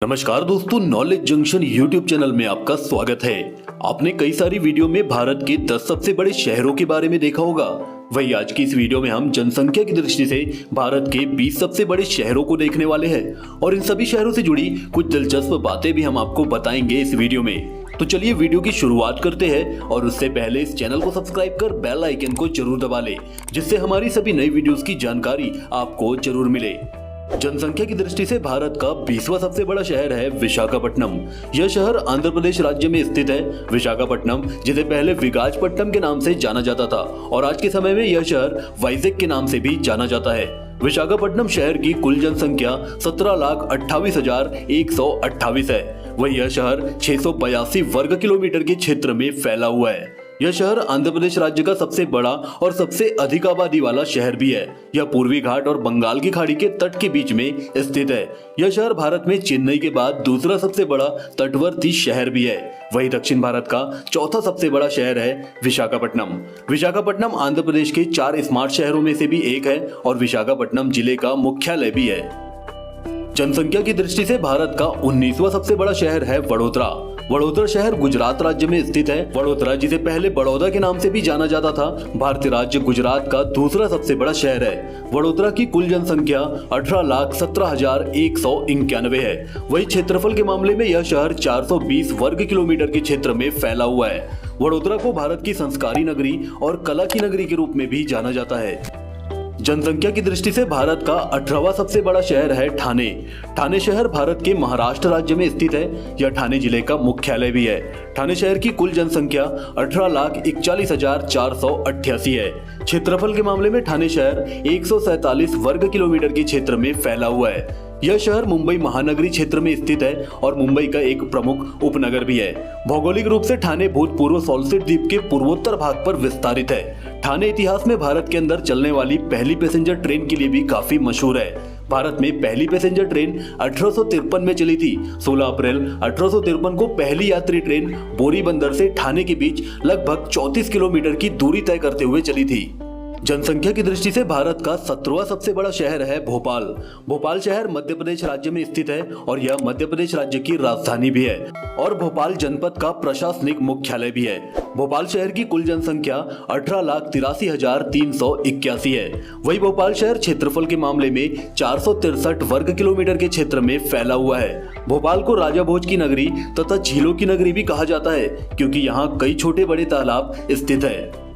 नमस्कार दोस्तों, knowledge junction YouTube channel में आपका स्वागत है। आपने कई सारी वीडियो में भारत के 10 सबसे बड़े शहरों के बारे में देखा होगा। वही आज की इस वीडियो में हम जनसंख्या की दृष्टि से भारत के 20 सबसे बड़े शहरों को देखने वाले हैं और इन सभी शहरों से जुड़ी कुछ दिलचस्प बातें भी हम आपको बताएंगे इस वीडियो में। तो चलिए वीडियो की शुरुआत करते हैं और उससे पहले इस चैनल को सब्सक्राइब कर बेल आइकन को जरूर दबा ले, जिससे हमारी सभी नई वीडियोस की जानकारी आपको जरूर मिले। जनसंख्या की दृष्टि से भारत का 20वां सबसे बड़ा शहर है विशाखापट्टनम। यह शहर आंध्र प्रदेश राज्य में स्थित है। विशाखापट्टनम, जिसे पहले विगाचपट्टनम के नाम से जाना जाता था और आज के समय में यह शहर वाइजैक के नाम से भी जाना जाता है। विशाखापट्टनम शहर की कुल जनसंख्या 17,28,128 है। वही यह शहर 682 वर्ग किलोमीटर के क्षेत्र में फैला हुआ है। यह शहर आंध्र प्रदेश राज्य का सबसे बड़ा और सबसे अधिक आबादी वाला शहर भी है। यह पूर्वी घाट और बंगाल की खाड़ी के तट के बीच में स्थित है। यह शहर भारत में चेन्नई के बाद दूसरा सबसे बड़ा तटवर्ती शहर भी है। वही दक्षिण भारत का चौथा सबसे बड़ा शहर है विशाखापट्टनम। विशाखापट्टनम आंध्र प्रदेश के 4 स्मार्ट शहरों में से भी एक है और विशाखापट्टनम जिले का मुख्यालय भी है। जनसंख्या की दृष्टि से भारत का 19वां सबसे बड़ा शहर है वडोदरा। वडोदरा शहर गुजरात राज्य में स्थित है। वडोदरा, जिसे पहले बड़ौदा के नाम से भी जाना जाता था, भारतीय राज्य गुजरात का दूसरा सबसे बड़ा शहर है। वडोदरा की कुल जनसंख्या 18,17,191 है। वही क्षेत्रफल के मामले में यह शहर 420 वर्ग किलोमीटर के क्षेत्र में फैला हुआ है। वडोदरा को भारत की संस्कारी नगरी और कला की नगरी के रूप में भी जाना जाता है। जनसंख्या की दृष्टि से भारत का 18वां सबसे बड़ा शहर है ठाणे। ठाणे शहर भारत के महाराष्ट्र राज्य में स्थित है। यह ठाणे जिले का मुख्यालय भी है। ठाणे शहर की कुल जनसंख्या 18,41,488 है। क्षेत्रफल के मामले में ठाणे शहर 147 वर्ग किलोमीटर के क्षेत्र में फैला हुआ है। यह शहर मुंबई महानगरी क्षेत्र में स्थित है और मुंबई का एक प्रमुख उपनगर भी है। भौगोलिक रूप से ठाणे भूतपूर्व सॉल्सिट द्वीप के पूर्वोत्तर भाग पर विस्तारित है। ठाणे इतिहास में भारत के अंदर चलने वाली पहली पैसेंजर ट्रेन के लिए भी काफी मशहूर है। भारत में पहली पैसेंजर ट्रेन 1853 में चली थी। 16 अप्रैल 1853 को पहली यात्री ट्रेन बोरी बंदर से ठाणे के बीच लगभग 34 किलोमीटर की दूरी तय करते हुए चली थी। जनसंख्या की दृष्टि से भारत का 17वां सबसे बड़ा शहर है भोपाल। भोपाल शहर मध्य प्रदेश राज्य में स्थित है और यह मध्य प्रदेश राज्य की राजधानी भी है और भोपाल जनपद का प्रशासनिक मुख्यालय भी है। भोपाल शहर की कुल जनसंख्या 18,83,381 है। वही भोपाल शहर क्षेत्रफल के मामले में 463 वर्ग किलोमीटर के क्षेत्र में फैला हुआ है। भोपाल को राजा भोज की नगरी तथा झीलों की नगरी भी कहा जाता है, क्योंकि यहाँ कई छोटे बड़े तालाब स्थित है।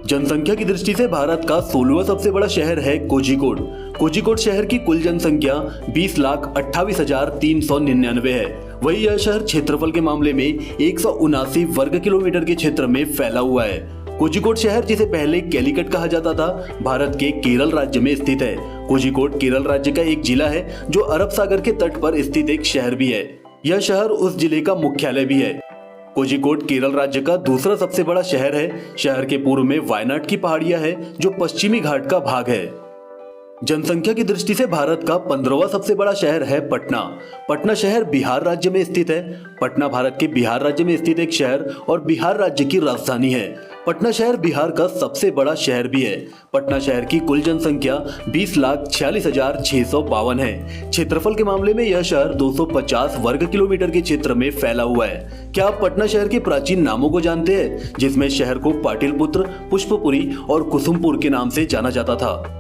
जनसंख्या की दृष्टि से भारत का 16वां सबसे बड़ा शहर है कोझिकोड। कोझिकोड शहर की कुल जनसंख्या 20,28,399 है। वही यह शहर क्षेत्रफल के मामले में 179 वर्ग किलोमीटर के क्षेत्र में फैला हुआ है। कोझिकोड शहर, जिसे पहले कैलीकट कहा जाता था, भारत के केरल राज्य में स्थित है। कोझिकोड केरल राज्य का एक जिला है जो अरब सागर के तट पर स्थित एक शहर भी है। यह शहर उस जिले का मुख्यालय भी है। कोझिकोड केरल राज्य का दूसरा सबसे बड़ा शहर है। शहर के पूर्व में वायनाड की पहाड़ियां हैं, जो पश्चिमी घाट का भाग है। जनसंख्या की दृष्टि से भारत का 15वां सबसे बड़ा शहर है पटना। पटना शहर बिहार राज्य में स्थित है। पटना भारत के बिहार राज्य में स्थित एक शहर और बिहार राज्य की राजधानी है। पटना शहर बिहार का सबसे बड़ा शहर भी है। पटना शहर की कुल जनसंख्या 20,46,652 है। क्षेत्रफल के मामले में यह शहर 250 वर्ग किलोमीटर के क्षेत्र में फैला हुआ है। क्या आप पटना शहर के प्राचीन नामों को जानते हैं, जिसमें शहर को पाटिलपुत्र, पुष्पपुरी और कुसुमपुर के नाम से जाना जाता था।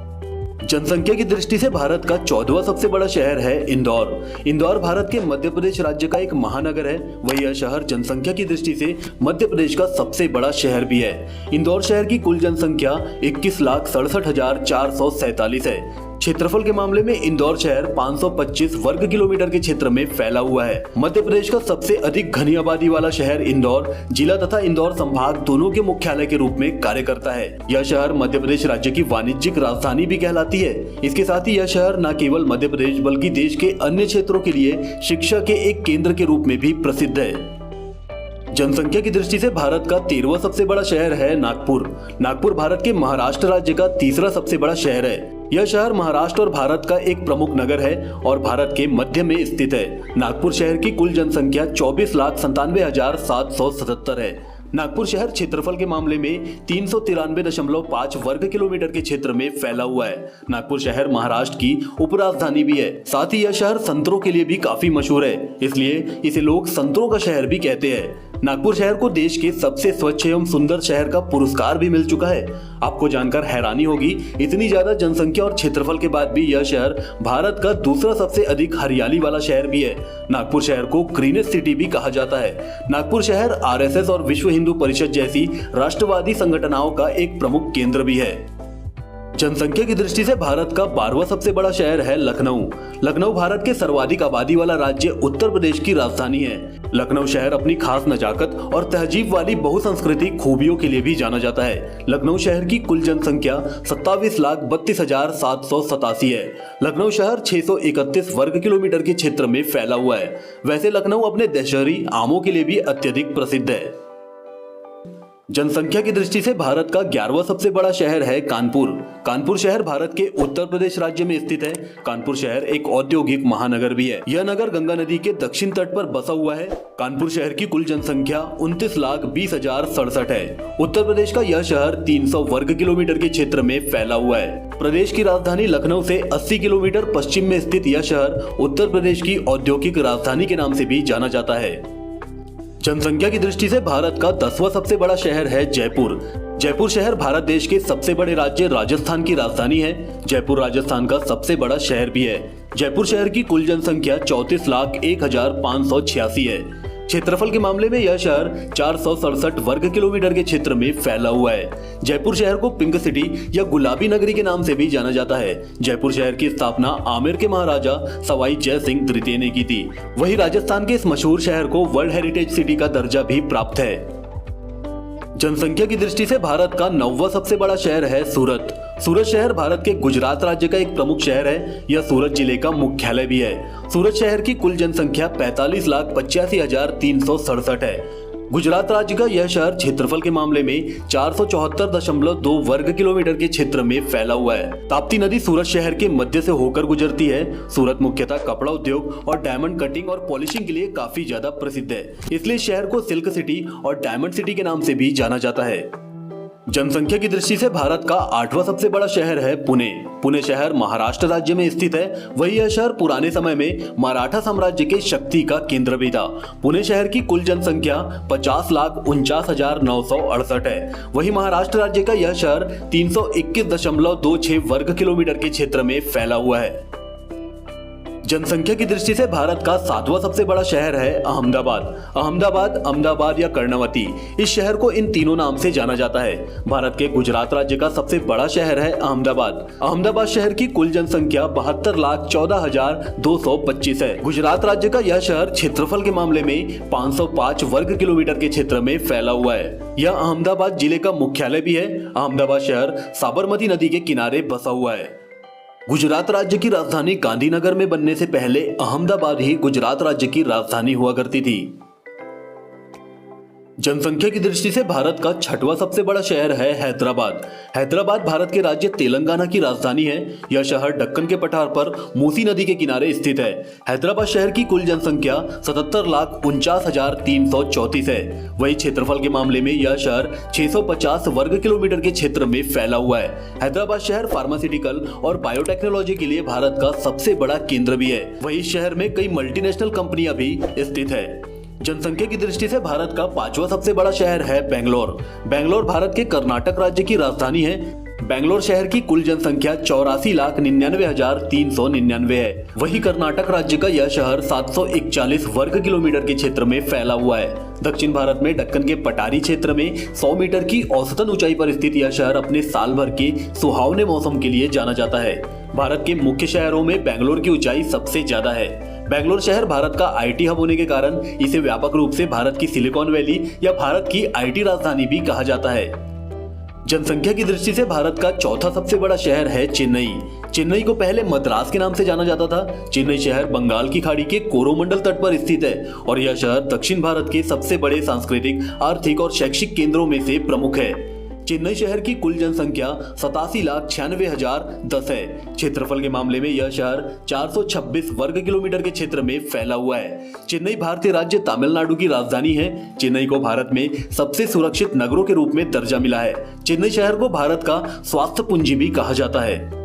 जनसंख्या की दृष्टि से भारत का 14वां सबसे बड़ा शहर है इंदौर। इंदौर भारत के मध्य प्रदेश राज्य का एक महानगर है। वही यह शहर जनसंख्या की दृष्टि से मध्य प्रदेश का सबसे बड़ा शहर भी है। इंदौर शहर की कुल जनसंख्या 21,67,447 है। क्षेत्रफल के मामले में इंदौर शहर 525 वर्ग किलोमीटर के क्षेत्र में फैला हुआ है। मध्य प्रदेश का सबसे अधिक घनी आबादी वाला शहर इंदौर जिला तथा इंदौर संभाग दोनों के मुख्यालय के रूप में कार्य करता है। यह शहर मध्य प्रदेश राज्य की वाणिज्यिक राजधानी भी कहलाती है। इसके साथ ही यह शहर न केवल मध्य प्रदेश बल्कि देश के अन्य क्षेत्रों के लिए शिक्षा के एक केंद्र के रूप में भी प्रसिद्ध है। जनसंख्या की दृष्टि से भारत का 13वां सबसे बड़ा शहर है नागपुर। नागपुर भारत के महाराष्ट्र राज्य का तीसरा सबसे बड़ा शहर है। यह शहर महाराष्ट्र और भारत का एक प्रमुख नगर है और भारत के मध्य में स्थित है। नागपुर शहर की कुल जनसंख्या 24,97,777 है। नागपुर शहर क्षेत्रफल के मामले में 393.5 वर्ग किलोमीटर के क्षेत्र में फैला हुआ है। नागपुर शहर महाराष्ट्र की उपराजधानी भी है। साथ ही यह शहर संतरों के लिए भी काफी मशहूर है, इसलिए इसे लोग संतरों का शहर भी कहते हैं। नागपुर शहर को देश के सबसे स्वच्छ एवं सुंदर शहर का पुरस्कार भी मिल चुका है। आपको जानकर हैरानी होगी, इतनी ज्यादा जनसंख्या और क्षेत्रफल के बाद भी यह शहर भारत का दूसरा सबसे अधिक हरियाली वाला शहर भी है। नागपुर शहर को ग्रीनेस्ट सिटी भी कहा जाता है। नागपुर शहर आरएसएस और विश्व हिंदू परिषद जैसी राष्ट्रवादी संगठनों का एक प्रमुख केंद्र भी है। जनसंख्या की दृष्टि से भारत का 12वां सबसे बड़ा शहर है लखनऊ। लखनऊ भारत के सर्वाधिक आबादी वाला राज्य उत्तर प्रदेश की राजधानी है। लखनऊ शहर अपनी खास नजाकत और तहजीब वाली बहुसांस्कृतिक खूबियों के लिए भी जाना जाता है। लखनऊ शहर की कुल जनसंख्या 27,32,787 है। लखनऊ शहर 631 वर्ग किलोमीटर के क्षेत्र में फैला हुआ है। वैसे लखनऊ अपने दशहरी आमों के लिए भी अत्यधिक प्रसिद्ध है। जनसंख्या की दृष्टि से भारत का 11वां सबसे बड़ा शहर है कानपुर। कानपुर शहर भारत के उत्तर प्रदेश राज्य में स्थित है। कानपुर शहर एक औद्योगिक महानगर भी है। यह नगर गंगा नदी के दक्षिण तट पर बसा हुआ है। कानपुर शहर की कुल जनसंख्या 29,20,067 है। उत्तर प्रदेश का यह शहर 300 वर्ग किलोमीटर के क्षेत्र में फैला हुआ है। प्रदेश की राजधानी लखनऊ से 80 किलोमीटर पश्चिम में स्थित यह शहर उत्तर प्रदेश की औद्योगिक राजधानी के नाम से भी जाना जाता है। जनसंख्या की दृष्टि से भारत का 10वां सबसे बड़ा शहर है जयपुर। जयपुर शहर भारत देश के सबसे बड़े राज्य राजस्थान की राजधानी है। जयपुर राजस्थान का सबसे बड़ा शहर भी है। जयपुर शहर की कुल जनसंख्या 34,01,586 है। क्षेत्रफल के मामले में यह शहर 467 वर्ग किलोमीटर के क्षेत्र में फैला हुआ है। जयपुर शहर को पिंक सिटी या गुलाबी नगरी के नाम से भी जाना जाता है। जयपुर शहर की स्थापना आमेर के महाराजा सवाई जय सिंह तृतीय ने की थी। वहीं राजस्थान के इस मशहूर शहर को वर्ल्ड हेरिटेज सिटी का दर्जा भी प्राप्त है। जनसंख्या की दृष्टि से भारत का 9वां सबसे बड़ा शहर है सूरत। सूरत शहर भारत के गुजरात राज्य का एक प्रमुख शहर है। यह सूरत जिले का मुख्यालय भी है। सूरत शहर की कुल जनसंख्या 45,85,367 है। गुजरात राज्य का यह शहर क्षेत्रफल के मामले में 474.2 वर्ग किलोमीटर के क्षेत्र में फैला हुआ है। ताप्ती नदी सूरत शहर के मध्य से होकर गुजरती है। सूरत मुख्यतः कपड़ा उद्योग और डायमंड कटिंग और पॉलिशिंग के लिए काफी ज्यादा प्रसिद्ध है, इसलिए शहर को सिल्क सिटी और डायमंड सिटी के नाम से भी जाना जाता है। जनसंख्या की दृष्टि से भारत का 8वां सबसे बड़ा शहर है पुणे। पुणे शहर महाराष्ट्र राज्य में स्थित है। वही यह शहर पुराने समय में मराठा साम्राज्य के शक्ति का केंद्र भी था। पुणे शहर की कुल जनसंख्या 50,49,968 है। वही महाराष्ट्र राज्य का यह शहर 321.26 वर्ग किलोमीटर के क्षेत्र में फैला हुआ है। जनसंख्या की दृष्टि से भारत का 7वां सबसे बड़ा शहर है अहमदाबाद। अहमदाबाद या कर्णवती, इस शहर को इन तीनों नाम से जाना जाता है। भारत के गुजरात राज्य का सबसे बड़ा शहर है अहमदाबाद। अहमदाबाद शहर की कुल जनसंख्या 72,14,225 है। गुजरात राज्य का यह शहर क्षेत्रफल के मामले में 505 वर्ग किलोमीटर के क्षेत्र में फैला हुआ है। यह अहमदाबाद जिले का मुख्यालय भी है। अहमदाबाद शहर साबरमती नदी के किनारे बसा हुआ है। गुजरात राज्य की राजधानी गांधीनगर में बनने से पहले अहमदाबाद ही गुजरात राज्य की राजधानी हुआ करती थी। जनसंख्या की दृष्टि से भारत का 6वां सबसे बड़ा शहर है हैदराबाद। हैदराबाद भारत के राज्य तेलंगाना की राजधानी है। यह शहर दक्कन के पठार पर मूसी नदी के किनारे स्थित है। हैदराबाद शहर की कुल जनसंख्या 77,49,334 है। वही क्षेत्रफल के मामले में यह शहर 650 वर्ग किलोमीटर के क्षेत्र में फैला हुआ है। हैदराबाद शहर फार्मास्यूटिकल और बायोटेक्नोलॉजी के लिए भारत का सबसे बड़ा केंद्र भी है। वही इस शहर में कई मल्टीनेशनल कंपनियां भी स्थित है। जनसंख्या की दृष्टि से भारत का 5वां सबसे बड़ा शहर है बेंगलोर। बेंगलोर भारत के कर्नाटक राज्य की राजधानी है। बेंगलोर शहर की कुल जनसंख्या 84,99,399 है। वही कर्नाटक राज्य का यह शहर 741 वर्ग किलोमीटर के क्षेत्र में फैला हुआ है। दक्षिण भारत में दक्कन के पठारी क्षेत्र में 100 मीटर की औसतन ऊंचाई पर स्थित यह शहर अपने साल भर के सुहावने मौसम के लिए जाना जाता है। भारत के मुख्य शहरों में बेंगलोर की ऊंचाई सबसे ज्यादा है। बेंगलोर शहर भारत का आईटी हब होने के कारण इसे व्यापक रूप से भारत की सिलिकॉन वैली या भारत की आईटी राजधानी भी कहा जाता है। जनसंख्या की दृष्टि से भारत का 4था सबसे बड़ा शहर है चेन्नई। चेन्नई को पहले मद्रास के नाम से जाना जाता था। चेन्नई शहर बंगाल की खाड़ी के कोरोमंडल तट पर स्थित है और यह शहर दक्षिण भारत के सबसे बड़े सांस्कृतिक, आर्थिक और शैक्षिक केंद्रों में से प्रमुख है। चेन्नई शहर की कुल जनसंख्या 87,96,010 है। क्षेत्रफल के मामले में यह शहर 426 वर्ग किलोमीटर के क्षेत्र में फैला हुआ है। चेन्नई भारतीय राज्य तमिलनाडु की राजधानी है। चेन्नई को भारत में सबसे सुरक्षित नगरों के रूप में दर्जा मिला है। चेन्नई शहर को भारत का स्वास्थ्य पूंजी भी कहा जाता है।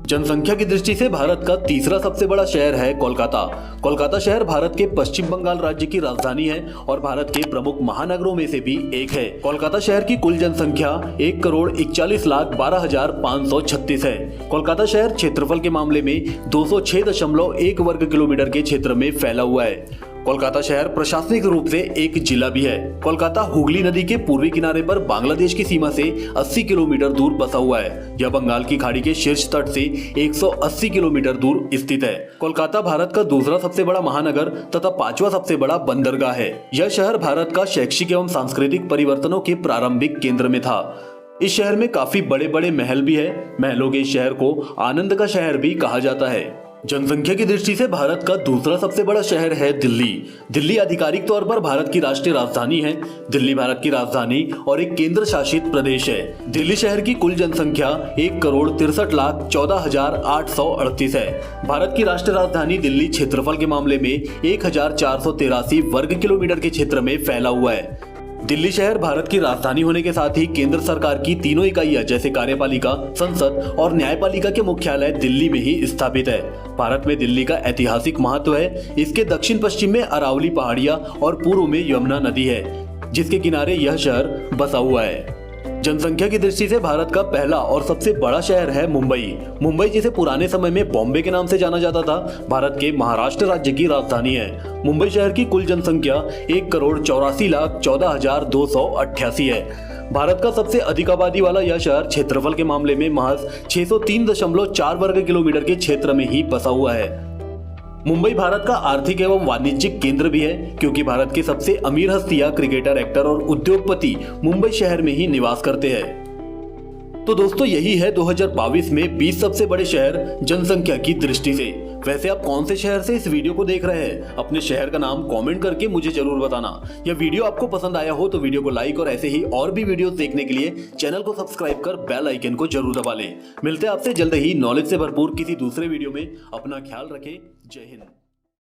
जनसंख्या की दृष्टि से भारत का तीसरा सबसे बड़ा शहर है कोलकाता। कोलकाता शहर भारत के पश्चिम बंगाल राज्य की राजधानी है और भारत के प्रमुख महानगरों में से भी एक है। कोलकाता शहर की कुल जनसंख्या 1,41,12,536 है। कोलकाता शहर क्षेत्रफल के मामले में 206.1 वर्ग किलोमीटर के क्षेत्र में फैला हुआ है। कोलकाता शहर प्रशासनिक रूप से एक जिला भी है। कोलकाता हुगली नदी के पूर्वी किनारे पर बांग्लादेश की सीमा से 80 किलोमीटर दूर बसा हुआ है। यह बंगाल की खाड़ी के शीर्ष तट से 180 किलोमीटर दूर स्थित है। कोलकाता भारत का दूसरा सबसे बड़ा महानगर तथा पांचवा सबसे बड़ा बंदरगाह है। यह शहर भारत का शैक्षिक एवं सांस्कृतिक परिवर्तनों के प्रारंभिक केंद्र में था। इस शहर में काफी बड़े बड़े महल भी है। महलों के इस शहर को आनंद का शहर भी कहा जाता है। जनसंख्या की दृष्टि से भारत का दूसरा सबसे बड़ा शहर है दिल्ली। दिल्ली आधिकारिक तौर पर भारत की राष्ट्रीय राजधानी है। दिल्ली भारत की राजधानी और एक केंद्र शासित प्रदेश है। दिल्ली शहर की कुल जनसंख्या 1,63,14,838 है। भारत की राष्ट्रीय राजधानी दिल्ली क्षेत्रफल के मामले में 1,483 वर्ग किलोमीटर के क्षेत्र में फैला हुआ है। दिल्ली शहर भारत की राजधानी होने के साथ ही केंद्र सरकार की तीनों इकाइयां जैसे कार्यपालिका, संसद और न्यायपालिका के मुख्यालय दिल्ली में ही स्थापित है। भारत में दिल्ली का ऐतिहासिक महत्व है। इसके दक्षिण पश्चिम में अरावली पहाड़ियां और पूर्व में यमुना नदी है, जिसके किनारे यह शहर बसा हुआ है। जनसंख्या की दृष्टि से भारत का पहला और सबसे बड़ा शहर है मुंबई। मुंबई जिसे पुराने समय में बॉम्बे के नाम से जाना जाता था, भारत के महाराष्ट्र राज्य की राजधानी है। मुंबई शहर की कुल जनसंख्या 1,84,14,288 है। भारत का सबसे अधिक आबादी वाला यह शहर क्षेत्रफल के मामले में महज 603.4 वर्ग किलोमीटर के क्षेत्र में ही बसा हुआ है। मुंबई भारत का आर्थिक एवं वाणिज्यिक केंद्र भी है, क्योंकि भारत के सबसे अमीर हस्तियां, क्रिकेटर, एक्टर और उद्योगपति मुंबई शहर में ही निवास करते हैं। तो दोस्तों, यही है 2022 में 20 सबसे बड़े शहर जनसंख्या की दृष्टि से। वैसे आप कौन से शहर से इस वीडियो को देख रहे हैं? अपने शहर का नाम कमेंट करके मुझे जरूर बताना। यह वीडियो आपको पसंद आया हो तो वीडियो को लाइक और ऐसे ही और भी वीडियोस देखने के लिए चैनल को सब्सक्राइब कर बेल आइकन को जरूर दबा लें। मिलते हैं आपसे जल्द ही नॉलेज से भरपूर किसी दूसरे वीडियो में। अपना ख्याल रखें। जय हिंद।